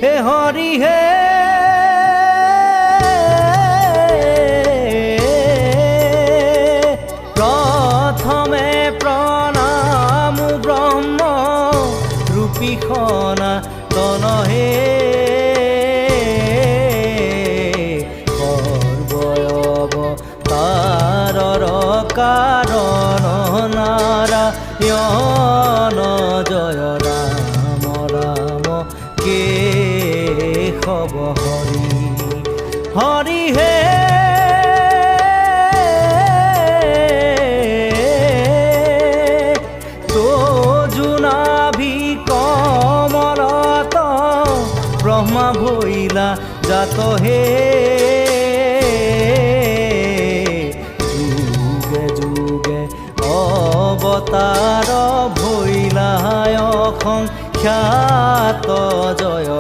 হে হরি হে প্রথমে প্রণাম ব্রহ্ম রূপী সনাতন হে সর্বয়বতারর কারণ নারায়ণ জয় রাম রাম কেশব হরি হরি হে তোজুনাভি কমলত ব্রহ্মা ভৈলা জাত হে যুগে যুগে অবতার ভৈলায় খ্যাত জয়